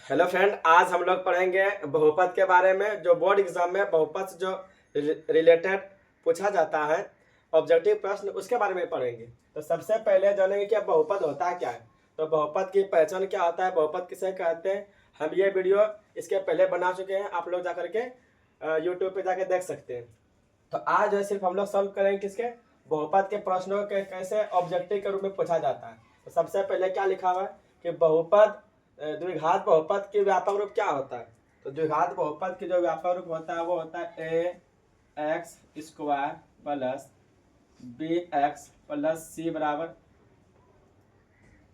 Hello friend, आज हम लोग पढ़ेंगे बहुपद के बारे में। जो बोर्ड एग्जाम में बहुपद से जो रिलेटेड पूछा जाता है, ऑब्जेक्टिव प्रश्न, उसके बारे में पढ़ेंगे। तो सबसे पहले जानेंगे कि बहुपद होता है क्या है। तो बहुपद की पहचान क्या होता है, बहुपद किसे कहते हैं। हम ये वीडियो इसके पहले बना चुके हैं, आप लोग जाकर के यूट्यूब पे जाके देख सकते हैं। तो आज जो है सिर्फ हम लोग सॉल्व करेंगे किसके, बहुपद के प्रश्नों के कैसे ऑब्जेक्टिव के रूप में पूछा जाता है। तो सबसे पहले क्या लिखा हुआ है कि बहुपद द्विघात बहुपद के व्यापक रूप क्या होता है। तो द्विघात बहुपद के जो व्यापक रूप होता है वो होता है a x square plus b x plus c बराबर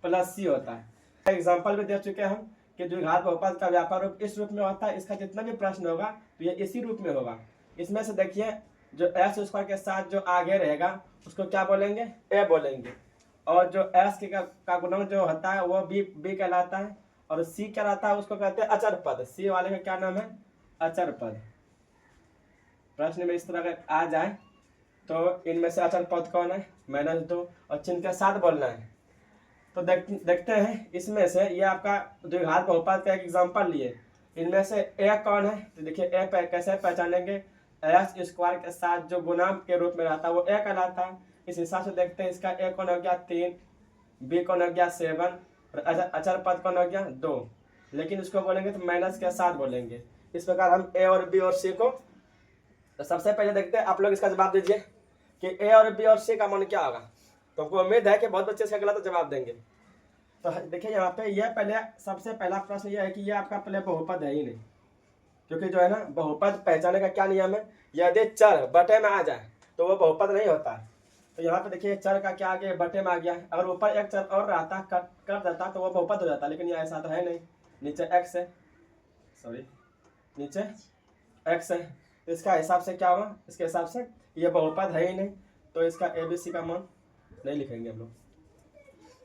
प्लस सी होता है। एग्जाम्पल भी दे चुके हैं हम कि द्विघात बहुपद का व्यापक रूप इस रूप में होता है। इसका जितना भी प्रश्न होगा तो ये इसी रूप में होगा। इसमें से देखिए, जो एक्स स्क्वायर के साथ जो आगे रहेगा उसको क्या बोलेंगे, ए बोलेंगे। और जो एक्स का गुणक जो होता है वो बी कहलाता है। और सी क्या रहता है, उसको कहते हैं अचर पद। सी वाले का क्या नाम है, अचर पद। प्रश्न में इस तरह का आ जाए तो इनमें से अचर पद कौन है, -2, और चिन्ह के साथ बोलना है। तो देखते हैं इसमें से, ये आपका द्विघात बहुपद का एक एग्जांपल लिए। इनमें से ए कौन है, तो देखिए ए कैसे पहचानेंगे, एक्स स्क्वायर के साथ जो गुणांक के रूप में रहता है वो ए कहलाता है। इस हिसाब से देखते हैं, इसका ए कौन हो गया 3, बी कौन हो गया 7, और अचर पद कौन हो गया 2। लेकिन इसको बोलेंगे तो माइनस के साथ बोलेंगे। इस प्रकार हम ए और बी और सी को, तो सबसे पहले देखते हैं, आप लोग इसका जवाब दीजिए कि ए और बी और सी का मान क्या होगा। तो हमको उम्मीद है कि बहुत बच्चे इसका गलत जवाब देंगे। तो देखिए यहाँ पे ये पहले सबसे पहला प्रश्न ये है कि ये आपका पहले बहुपद है ही नहीं, क्योंकि जो है ना बहुपद पहचाने का क्या नियम है, यदि चर बटे में आ जाए तो वो बहुपद नहीं होता है। तो यहाँ पे देखिए चर का क्या आ गया, बटे में आ गया है। अगर ऊपर एक चर और रहता कर देता तो वो बहुपद हो जाता, लेकिन ये ऐसा तो है नहीं। नीचे एक्स है, सॉरी नीचे एक्स है, तो इसका हिसाब से क्या हुआ, इसके हिसाब से ये बहुपद है ही नहीं, तो इसका ABC का मान नहीं लिखेंगे हम लोग।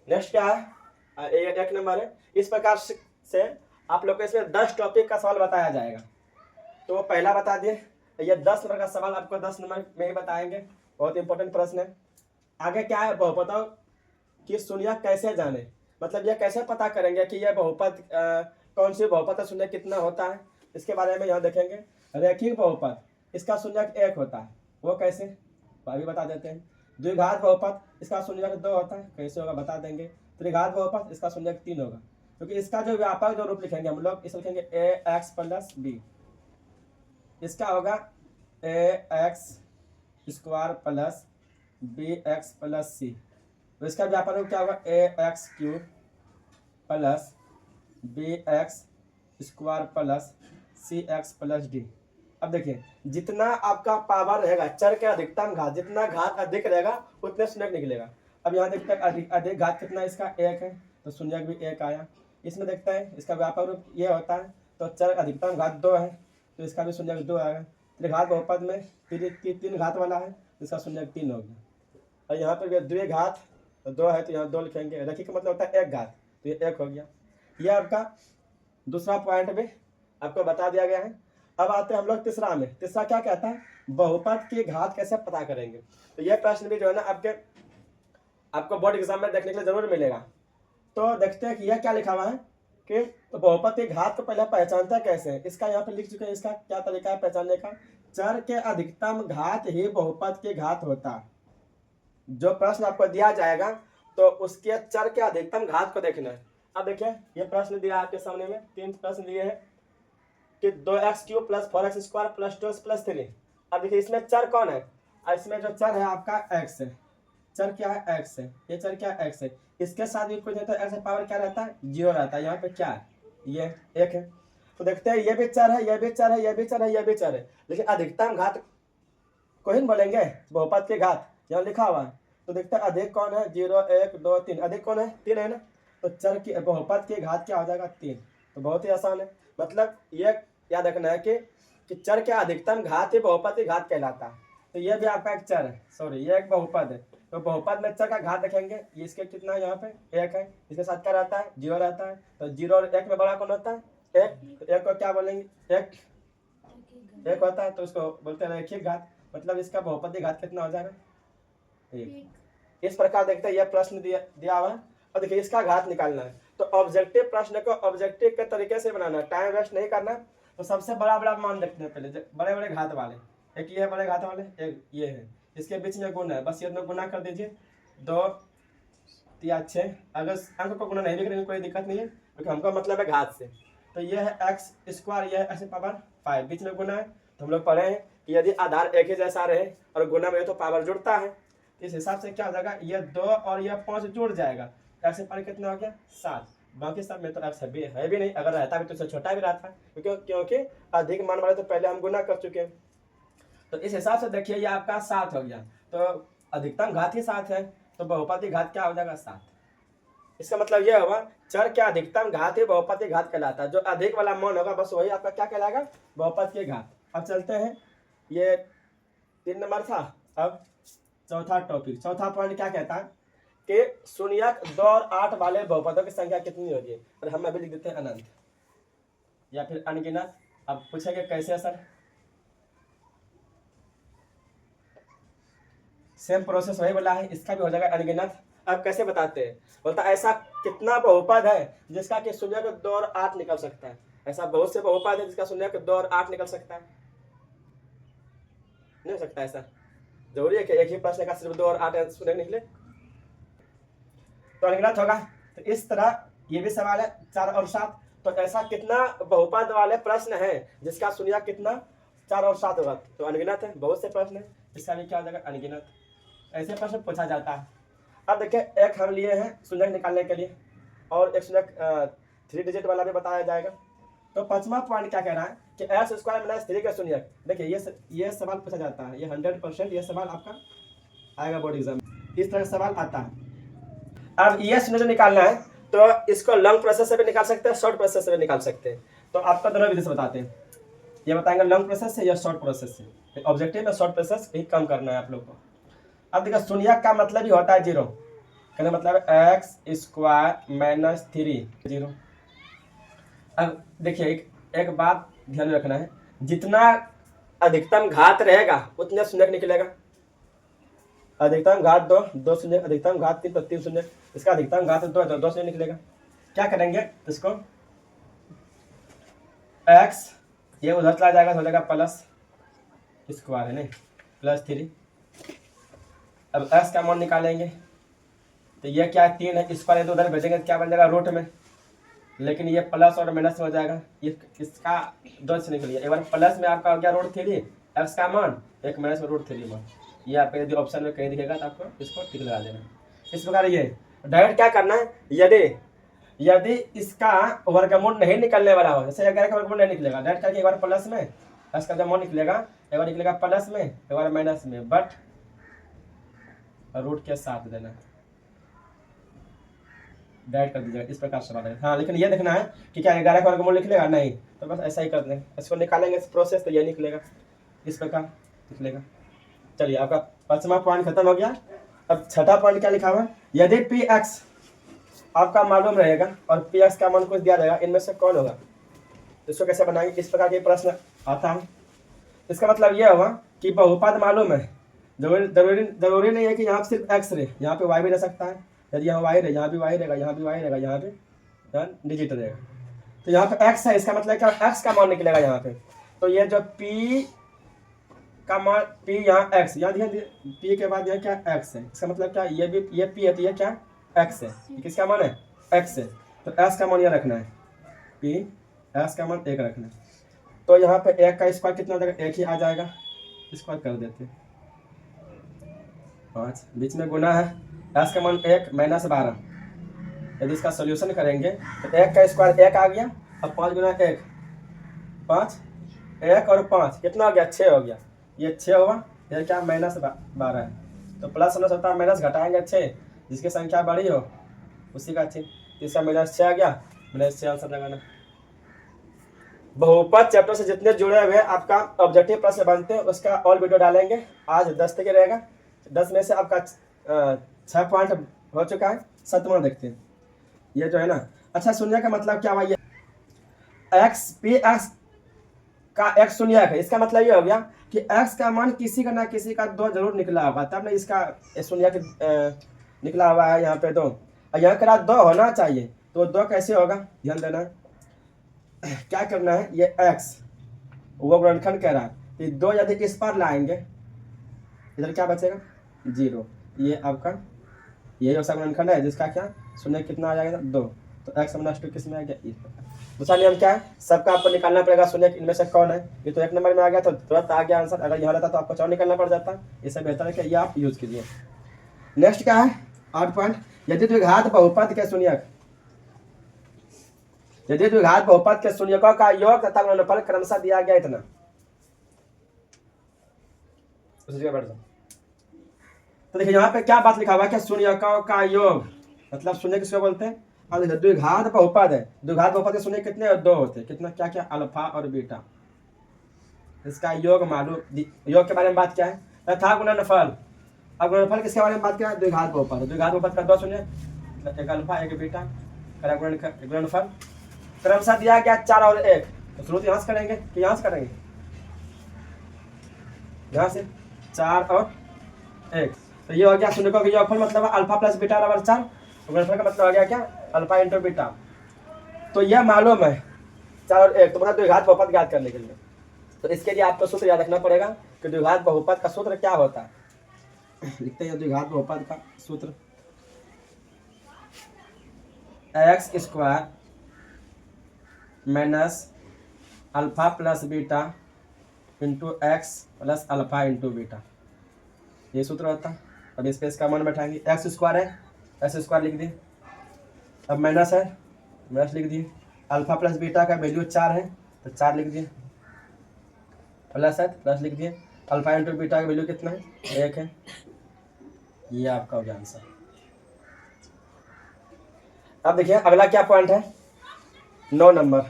नेक्स्ट क्या है, एक नंबर है। इस प्रकार से आप लोग को इसमें 10 टॉपिक का सवाल बताया जाएगा। तो वो पहला बता दिए, ये 10 नंबर का सवाल आपको 10 नंबर में ही बताएंगे। बहुत इंपॉर्टेंट प्रश्न है। आगे क्या है, बहुपदों की शून्य कैसे जाने, मतलब ये कैसे पता करेंगे कि यह बहुपद कौन सी बहुपद का शून्य कितना होता है, इसके बारे में यहाँ देखेंगे। रैखिक बहुपद, इसका शून्यक 1 होता है, वो कैसे, वो अभी बता देते हैं। द्विघात बहुपद, इसका शून्यक 2 होता है, कैसे होगा बता देंगे। त्रिघात बहुपद, इसका शून्यक 3 होगा, क्योंकि इसका जो व्यापक जो रूप लिखेंगे हम लोग, इसे लिखेंगे ए एक्स प्लस बी। इसका होगा a x square plus b x plus c. तो इसका व्यापक रूप क्या होगा, a x cube plus b x square plus c x plus d. अब देखिए, जितना आपका पावर रहेगा, चर के अधिकतम घात, जितना घात अधिक रहेगा उतने शून्यक निकलेगा। अब यहाँ देखते हैं अधिक घात कितना, इसका 1 है, तो शून्यक भी 1 आया। इसमें देखते हैं इसका व्यापक रूप ये होता है, तो चर अधिकतम घात 2 है, तो इसका भी शून्यक 2 आएगा। त्रिघात बहुपद में 3 घात वाला है, तो इसका शून्यक 3 हो गया। और यहाँ पर द्विघात 2 है, तो यहाँ 2 लिखेंगे। रैखिक का मतलब होता है 1 घात, तो ये 1 हो गया। ये आपका दूसरा पॉइंट भी आपको बता दिया गया है। अब आते हैं हम लोग तीसरा में। तीसरा क्या कहता है, बहुपद की घात कैसे पता करेंगे। तो ये प्रश्न भी जो है ना आपको बोर्ड एग्जाम में देखने के लिए जरूर मिलेगा। तो देखते हैं कि यह क्या लिखा हुआ है कि तो बहुपद की घात को पहले पहचानता कैसे है। इसका यहाँ पे लिख चुके हैं, इसका क्या तरीका है पहचानने का। चर के अधिकतम घात ही बहुपद की घात होता है। जो प्रश्न आपको दिया जाएगा तो उसके चर के अधिकतम घात को देखना है। अब देखिए, ये प्रश्न दिया आपके सामने में, 3 प्रश्न दिए हैं कि 2x cube plus 4x square plus 2x plus 3। अब देखिए इसमें चर कौन है, इसमें जो चर है आपका x है। चर क्या है, x है। ये चर क्या है, x है। इसके साथ भी कोई देता है, x पावर क्या रहता है, 0 रहता है। यहाँ पे क्या है, ये 1 है। तो देखते हैं, ये भी चर है, ये भी चर है, ये भी चर है, ये भी चर है, लेकिन अधिकतम घात को ही बोलेंगे बहुपद की घात, यहाँ लिखा हुआ है। तो देखते हैं अधिक कौन है, 0 1 2 3, अधिक कौन है, 3 है ना। तो चर की बहुपद की घात क्या हो जाएगा, 3। तो बहुत ही आसान है। मतलब ये याद रखना है कि चर के अधिकतम घात ही बहुपद की घात कहलाता है। तो ये भी आपका एक चर है, सॉरी ये एक बहुपद है। तो बहुपद में चर का घात देखेंगे, इसके कितना है, यहाँ पे 1 है, इसके साथ क्या रहता है, 0 रहता है। तो 0 और 1 में बड़ा कौन होता है, 1। तो 1 को क्या बोलेंगे, 1 होता है, तो उसको बोलते हैं रैखिक घात। मतलब इसका बहुपद की घात कितना हो जाएगा, 1। इस प्रकार देखते हैं, यह प्रश्न दिया हुआ है। और देखिए इसका घात निकालना है। तो ऑब्जेक्टिव प्रश्न को ऑब्जेक्टिव के तरीके से बनाना, टाइम वेस्ट नहीं करना। तो सबसे बड़ा बड़ा मान देखते हैं पहले, बड़े बड़े घात वाले, एक ये है बड़े घात वाले, एक ये है, इसके बीच में गुना है, बस ये दोनों गुना कर दीजिए, 2 या 6। अगर अंक को गुना नहीं लिख रहे कोई दिक्कत नहीं है, क्योंकि हमको मतलब है घात से। तो ये है एक्स स्क्वायर, ये है एक्स पावर 5, बीच में गुना है। तो हम लोग पढ़े हैं कि यदि आधार एक ही जैसा रहे और गुना में तो पावर जुड़ता है, इस हिसाब से क्या हो जाएगा, ये 2 और ये 5 जुड़ जाएगा, एक्स पावर कितना हो गया 7। बाकी सब में तो एक्स है भी नहीं, अगर रहता भी तो इससे छोटा भी रहता है, क्योंकि अधिक मान वाले तो पहले हम गुना कर चुके हैं। तो इस हिसाब से देखिए ये आपका 7 हो गया, तो अधिकतम घात ही 7 है, तो बहुपदी घात क्या हो जाएगा 7। इसका मतलब यह होगा चर क्या अधिकतम घात ही बहुपदी घात कहलाता है। जो अधिक वाला मान होगा बस वही आपका क्या कहलाएगा, बहुपद की घात। अब चलते हैं, ये 3 नंबर था। अब चौथा टॉपिक, चौथा पॉइंट क्या कहता है कि शून्यक 2 और 8 वाले बहुपदों की संख्या कितनी होगी, और हम अभी लिख देते हैं अनंत या फिर अनगिनत। अब पूछेंगे कैसे सर, सेम प्रोसेस वही बोला है, इसका भी हो जाएगा अनगिनत। अब कैसे बताते हैं, बोलता ऐसा कितना बहुपद है जिसका कि शून्यक 2 और 8 निकल सकता है। ऐसा बहुत से बहुपद है जिसका शून्यक 2 और 8 निकल सकता है, नहीं हो सकता ऐसा, जरूरी है कि एक ही प्रश्न का सिर्फ 2 और 8 शून्य निकले, तो अनगिनत होगा। तो इस तरह ये भी सवाल है 4 और 7। तो ऐसा कितना बहुपद वाले प्रश्न है जिसका शून्यक कितना 4 और 7 होगा, तो अनगिनत है, बहुत से प्रश्न है, इसका भी क्या हो जाएगा अनगिनत। ऐसे प्रश्न पूछा जाता है। अब देखिए एक हम लिए हैं शून्यक निकालने के लिए, और एक शून्यक 3 डिजिट वाला भी बताया जाएगा। तो 5वां पॉइंट क्या कह रहा है कि एक्स स्क्वायर माइनस 3 का शून्यक। देखिए ये सवाल पूछा जाता है, ये 100% ये सवाल आपका आएगा बोर्ड एग्जाम, इस तरह सवाल आता है। अब ये शून्य निकालना है तो इसको लॉन्ग प्रोसेस से भी निकाल सकते हैं, शॉर्ट प्रोसेस से भी निकाल सकते हैं। तो आपका दोनों विधि से बताते हैं, ये बताएंगे लॉन्ग प्रोसेस से या शॉर्ट प्रोसेस से। ऑब्जेक्टिव में शॉर्ट प्रोसेस ही कम करना है आप लोग को। अब देखिए शून्यक का मतलब ही होता है 0, कहने मतलब एक्स स्क्वायर माइनस 3 0। अब देखिए एक बात ध्यान में रखना है, जितना अधिकतम घात रहेगा उतने शून्यक निकलेगा। अधिकतम घात 2 शून्य, अधिकतम घात 3 तो 3 शून्य, इसका अधिकतम घात 2 तो 2 शून्य निकलेगा। क्या करेंगे इसको, एक्स ये उधर चला जाएगा, हो जाएगा प्लस स्क्वायर है नहीं प्लस 3। अब एक्स का मान निकालेंगे तो ये क्या 3 है, स्क्वायर तो उधर भेजेंगे तो क्या बन जाएगा रूट में, लेकिन ये प्लस और माइनस हो जाएगा, ये इसका 2 से निकलिए। एक बार प्लस में आपका हो गया रूट 3 एक्स का मान, एक माइनस में रूट 3 मान। ये आपके यदि ऑप्शन में कहीं दिखेगा तो आपको इसको टिक लगा देना। इस प्रकार ये डायरेक्ट क्या करना है, यदि इसका वर्गमूल नहीं निकलने वाला हो, जैसे 11 का वर्गमूल नहीं निकलेगा, डायरेक्ट करके एक बार प्लस में एक्स का जब मान निकलेगा, एक बार निकलेगा प्लस में एक बार माइनस में, बट रूट के साथ देना, डायरेक्ट कर दीजिएगा। इस प्रकार सवाल है। हाँ लेकिन ये देखना है कि क्या 11 का वर्गमूल निकलेगा, नहीं तो बस ऐसा ही कर दें, इसको निकालेंगे इस प्रोसेस तो ये निकलेगा, इस प्रकार निकलेगा। चलिए आपका 5वां पॉइंट खत्म हो गया। अब 6ठा पॉइंट क्या लिखा हुआ है, यदि पी एक्स आपका मालूम रहेगा और पी एक्स का मान कुछ दिया रहेगा, इनमें से कौन होगा, इसको कैसे बनाएंगे, इस प्रकार के प्रश्न आता है। इसका मतलब यह होगा कि बहुपद मालूम है, जरूरी नहीं है कि यहाँ सिर्फ एक्स रहे, यहाँ पे वाई भी रह सकता है। यदि यहाँ वाई रहे, यहाँ भी वाई रहेगा, यहाँ भी वाई रहेगा, यहाँ पे डिजिट रहेगा। तो यहाँ पे एक्स है, इसका मतलब क्या एक्स का मान निकलेगा यहाँ पे। तो ये जो पी का मान, पी यहाँ एक्स, यहाँ ध्यान पी के बाद यहाँ क्या एक्स है, इसका मतलब क्या ये भी ये पी है तो ये क्या एक्स है, किसका मान है एक्स है। तो एक्स का मान यहाँ रखना है, पी एक्स का मान 1 रखना है। तो यहाँ पे 1 का स्क्वायर कितना हो जाएगा, 1 ही आ जाएगा, स्क्वायर कर देते 5, बीच में गुना है, एक्स का मान 1 माइनस 12। यदि इसका सोल्यूशन करेंगे तो 1 का स्क्वायर 1 आ गया, अब 5 गुना 1 5, 1 और 5 कितना हो गया 6 हो गया, ये 6 हुआ, ये क्या माइनस 12 है। तो प्लस होना होता है माइनस घटाएंगे 6, जिसकी संख्या बड़ी हो उसी का चिन्ह, इसका माइनस 6 आ गया, माइनस 6 आंसर लगाना। बहुपद चैप्टर से जितने जुड़े हुए आपका ऑब्जेक्टिव प्रश्न बनते हैं उसका ऑल वीडियो डालेंगे। आज 10 तक रहेगा, 10 में से आपका 6 पॉइंट हो चुका है। 7वां देखते हैं, ये जो है ना, अच्छा शून्य का मतलब क्या हुआ, ये एक्स पी एक्स का एक्स शून्य है, इसका मतलब ये हो गया कि एक्स का मान किसी का ना किसी का 2 जरूर निकला होगा, तब ना इसका शून्य निकला हुआ है यहाँ पे 2, और यहाँ का 2 होना चाहिए, तो 2 कैसे होगा, ध्यान देना। क्या करना है, ये x वो गुणनखंड कह रहा है, ये 2 यदि इस पार लाएंगे इधर क्या बचेगा 0, ये आपका यही ऐसा गुणनखंड है जिसका क्या शून्य कितना आ जाएगा 2, तो x माइनस 2 किस में आ गया इस प्रकार। दूसरा नियम क्या है, सबका आपको निकालना पड़ेगा शून्य इनमें से कौन है, ये तो 1 नंबर में आ गया तो तुरंत आ गया आंसर, अगर यहाँ रहता तो आपको 4 निकालना पड़ जाता, इससे बेहतर है कि ये आप यूज कीजिए। नेक्स्ट क्या है 8 पॉइंट, यदि द्विघात बहुपद के शून्यक, यदि द्विघात बहुपद के शून्यकों का योग तथा गुणनफल क्रमशः दिया गया इतना, उसी जगह बैठ जाओ। तो देखिए यहाँ पे क्या बात लिखा हुआ है कि शून्यकों का योग, मतलब शून्य किसको बोलते हैं, और द्विघात बहुपद है, द्विघात बहुपद के शून्य कितने 2 होते हैं, कितना क्या क्या अल्फा और बीटा, इसका योग मालूम, योग के बारे में बात क्या है, तथा गुणनफल। अब गुणनफल किसके बारे में बात किया, द्विघात बहुपद, द्विघात बहुपद का 2 शून्य, एक अल्फा एक बीटा, गुणनफल क्रमशः दिया गया 4 और 1, तो शुरू यहाँ से करेंगे कि यहाँ से करेंगे, यहाँ से 4 और 1, तो ये हो गया शून्य का योगफल, मतलब अल्फा प्लस बीटा बराबर 4, गुणनफल का मतलब हो गया क्या अल्फा इंटू बीटा। तो यह मालूम है 4 और 1, तो मतलब द्विघात बहुपद ज्ञात करने के लिए, तो इसके लिए आपको सूत्र याद रखना पड़ेगा कि द्विघात बहुपद का सूत्र क्या होता है। लिखते हैं द्विघात बहुपद का सूत्र, x square minus alpha plus beta into x plus alpha into beta, ये सूत्र होता है। अब इस पे इसका मान बैठाएंगे, एक्स स्क्वायर है, एक्स स्क्वायर लिख दिए, अब माइनस है माइनस लिख दिए, अल्फा प्लस बीटा का वैल्यू 4 है तो 4 लिख दिए, प्लस है प्लस लिख दिए, अल्फा इंटू बीटा का वैल्यू कितना है 1 है, ये आपका हो गया आंसर। अब देखिए अगला क्या पॉइंट है 9 नंबर,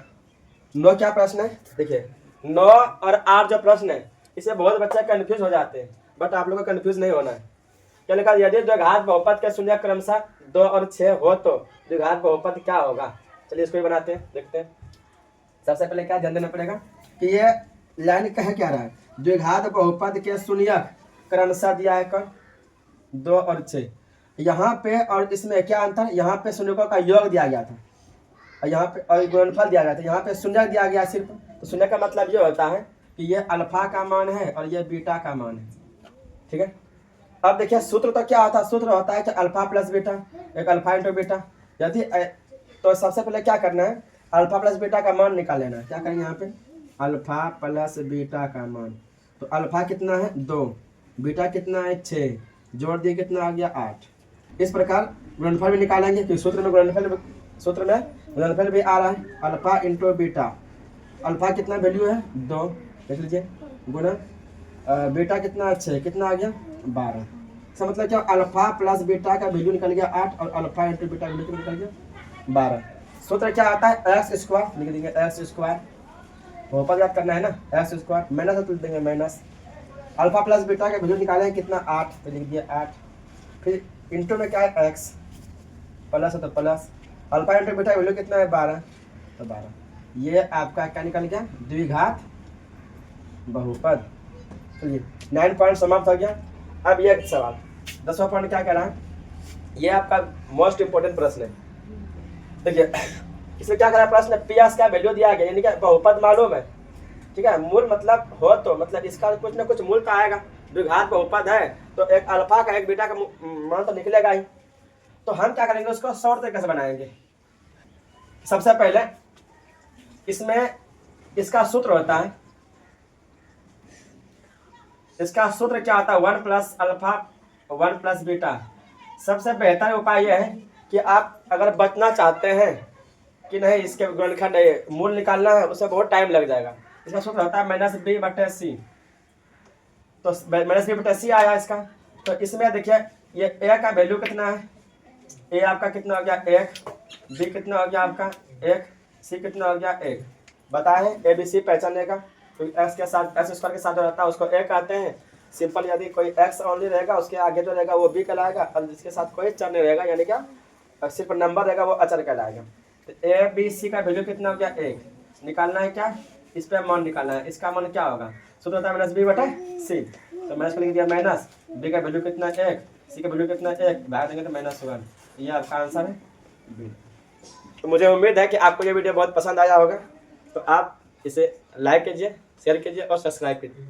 9 क्या प्रश्न है, देखिए 9 और 8 जो प्रश्न है इससे बहुत बच्चे कंफ्यूज हो जाते हैं, बट आप लोग को कंफ्यूज नहीं होना है। क्या लिखा, यदि द्विघात बहुपद के शून्य क्रमशः 2 और 6 हो तो द्विघात बहुपद क्या होगा। चलिए इसको भी बनाते हैं, देखते हैं। सबसे पहले क्या ध्यान देना पड़ेगा कि ये लाइन कह क्या रहा है, द्विघात बहुपद के शून्यक क्रमशः दिया है कर 2 और 6, यहाँ पे और इसमें क्या अंतर, यहाँ पे शून्यकों का योग दिया गया था और यहाँ पे और गुणनफल दिया गया था, यहाँ पे शून्य दिया गया सिर्फ, तो शून्य का मतलब ये होता है कि ये अल्फा का मान है और ये बीटा का मान है, ठीक है। अब देखिए सूत्र तो क्या होता है, सूत्र होता है कि अल्फा प्लस बीटा, एक अल्फा इंटू बीटा, यदि तो सबसे पहले क्या करना है अल्फा प्लस बीटा का मान निकाल लेना है। क्या करेंगे यहाँ पे अल्फा प्लस बीटा का मान, तो अल्फा कितना है 2, बीटा कितना है 6, जोड़ दिए कितना आ गया 8। इस प्रकार गुणनफल भी निकालेंगे क्योंकि सूत्र में गुणनफल भी आ रहा है, अल्फा इंटू बीटा, अल्फा कितना वैल्यू है 2 देख लीजिए, गुणा बीटा कितना है 6, कितना आ गया 12। इसका मतलब क्या अल्फा प्लस बीटा का वैल्यू निकल गया 8 और अल्फा इंटू बीटा वैल्यू निकल गया 12। सूत्र क्या आता है एक्स स्क्वायर, लिख देंगे एक्स स्क्वायर, बहुपद याद करना है ना, एक्स स्क्वायर माइनस लिख देंगे माइनस, अल्फा प्लस बीटा का वैल्यू निकालेंगे कितना 8, तो लिख दिया 8, फिर इंटू में क्या है एक्स, प्लस है तो plus, alpha into beta value कितना है 12, तो 12। ये आपका क्या निकल गया द्विघात बहुपद। चलिए 9 पॉइंट समाप्त हो गया। अब ये सवाल 10वां पॉइंट क्या कह रहा है, ये आपका मोस्ट इंपोर्टेंट प्रश्न है। देखिए इसमें क्या कह रहा है प्रश्न, पी एस का वैल्यू दिया गया, यानी कि बहुपद मालूम है, ठीक है, मूल मतलब हो तो मतलब इसका कुछ ना कुछ मूल तो आएगा, द्विघात बहुपद है तो एक अल्फा का एक बीटा का मान तो निकलेगा ही। तो हम क्या करेंगे उसको शॉर्ट तरीके से बनाएंगे। सबसे पहले इसमें इसका सूत्र होता है, इसका सूत्र क्या होता है 1 प्लस अल्फा 1 प्लस बीटा। सबसे बेहतर उपाय यह है कि आप अगर बचना चाहते हैं कि नहीं इसके गुणनखंड मूल निकालना है, उसमें बहुत टाइम लग जाएगा, इसका सूत्र होता है माइनस बी बटे सी। तो माइनस बी बटे सी आया इसका, तो इसमें देखिए ये ए का वैल्यू कितना है, ए आपका कितना हो गया 1, बी कितना हो गया आपका 1, सी कितना हो गया 1। बताए ए बी सी पहचानने का, तो एक्स के साथ एक्स स्क्वायर के साथ जो रहता है उसको ए कहते हैं। सिंपल यदि कोई एक्स ओनली रहेगा उसके आगे जो रहेगा वो बी कहलाएगा, और जिसके साथ कोई चर नहीं रहेगा यानी क्या सिर्फ नंबर रहेगा वो अचर कहलाएगा। तो ए बी सी का वैल्यू कितना हो गया 1, निकालना है क्या, इस पर मान निकालना है, इसका मान क्या होगा सूत्र होता है माइनस बी बटे सी, तो माइनस लिख दिया माइनस बी का वैल्यू कितना 1, सी का वैल्यू कितना 1, भाग देंगे तो -1, ये आपका आंसर है बी। तो मुझे उम्मीद है कि आपको ये वीडियो बहुत पसंद आया होगा। तो आप इसे लाइक कीजिए, शेयर कीजिए और सब्सक्राइब कीजिए।